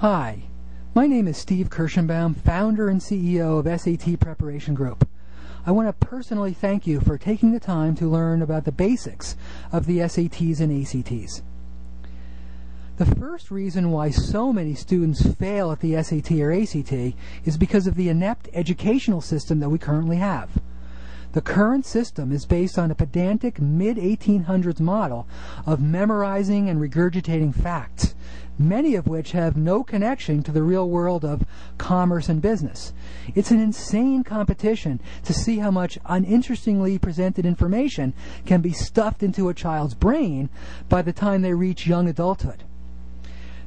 Hi, my name is Steve Kirshenbaum, founder and CEO of SAT Preparation Group. I want to personally thank you for taking the time to learn about the basics of the SATs and ACTs. The first reason why so many students fail at the SAT or ACT is because of the inept educational system that we currently have. The current system is based on a pedantic mid-1800s model of memorizing and regurgitating facts, many of which have no connection to the real world of commerce and business. It's an insane competition to see how much uninterestingly presented information can be stuffed into a child's brain by the time they reach young adulthood.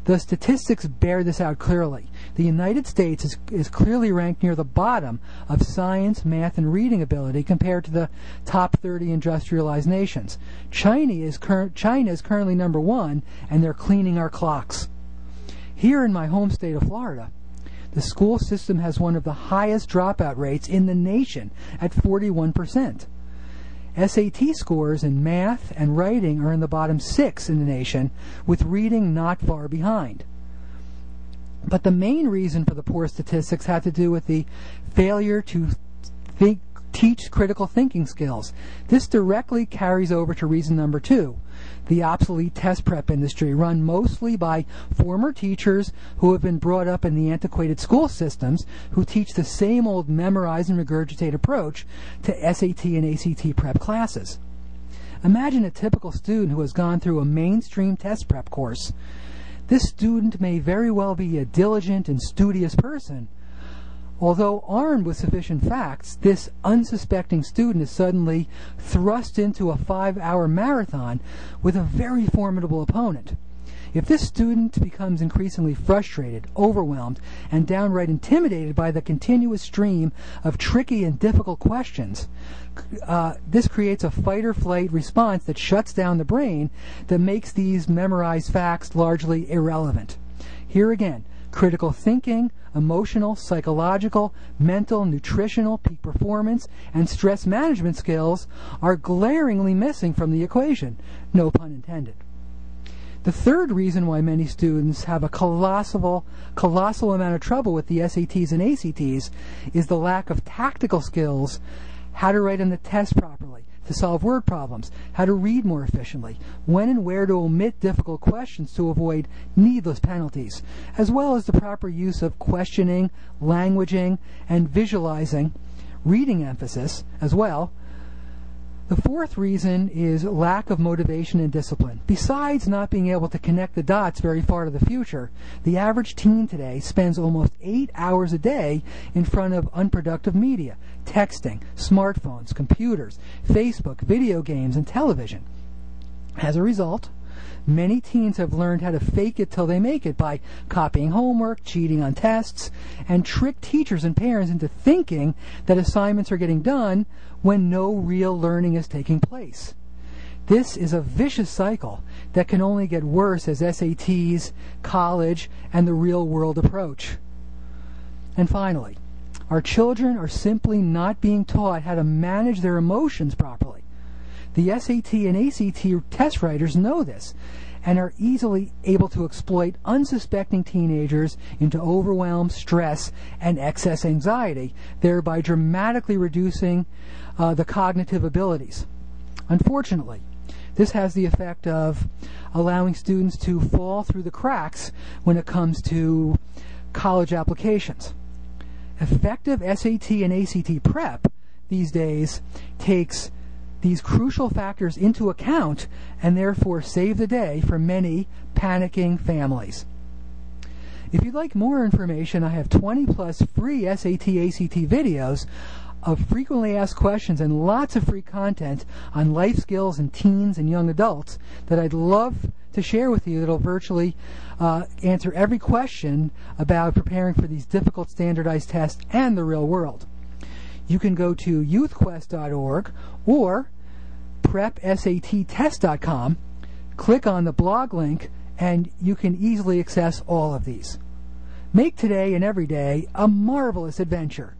The statistics bear this out clearly. The United States is clearly ranked near the bottom of science, math, and reading ability compared to the top 30 industrialized nations. China is currently number one, and they're cleaning our clocks. Here in my home state of Florida, the school system has one of the highest dropout rates in the nation at 41%. SAT scores in math and writing are in the bottom 6 in the nation, with reading not far behind. But the main reason for the poor statistics had to do with the failure to teach critical thinking skills. This directly carries over to reason number 2, the obsolete test prep industry, run mostly by former teachers who have been brought up in the antiquated school systems, who teach the same old memorize and regurgitate approach to SAT and ACT prep classes. Imagine a typical student who has gone through a mainstream test prep course. This student may very well be a diligent and studious person. Although armed with sufficient facts, this unsuspecting student is suddenly thrust into a 5-hour marathon with a very formidable opponent. If this student becomes increasingly frustrated, overwhelmed, and downright intimidated by the continuous stream of tricky and difficult questions, this creates a fight-or-flight response that shuts down the brain, that makes these memorized facts largely irrelevant. Here again, critical thinking, emotional, psychological, mental, nutritional, peak performance, and stress management skills are glaringly missing from the equation. No pun intended. The third reason why many students have a colossal amount of trouble with the SATs and ACTs is the lack of tactical skills, how to write on the test properly, to solve word problems, how to read more efficiently, when and where to omit difficult questions to avoid needless penalties, as well as the proper use of questioning, languaging, and visualizing, reading emphasis as well. The fourth reason is lack of motivation and discipline. Besides not being able to connect the dots very far to the future, the average teen today spends almost 8 hours a day in front of unproductive media, texting, smartphones, computers, Facebook, video games, and television. As a result, many teens have learned how to fake it till they make it by copying homework, cheating on tests, and trick teachers and parents into thinking that assignments are getting done when no real learning is taking place. This is a vicious cycle that can only get worse as SATs, college, and the real world approach. And finally, our children are simply not being taught how to manage their emotions properly. The SAT and ACT test writers know this and are easily able to exploit unsuspecting teenagers into overwhelm, stress, and excess anxiety, thereby dramatically reducing the cognitive abilities. Unfortunately, this has the effect of allowing students to fall through the cracks when it comes to college applications. Effective SAT and ACT prep these days takes these crucial factors into account and therefore save the day for many panicking families. If you'd like more information, I have 20+ free SAT/ACT videos of frequently asked questions and lots of free content on life skills in teens and young adults that I'd love to share with you that'll virtually answer every question about preparing for these difficult standardized tests and the real world. You can go to youthquest.org or prepsattest.com, click on the blog link, and you can easily access all of these. Make today and every day a marvelous adventure.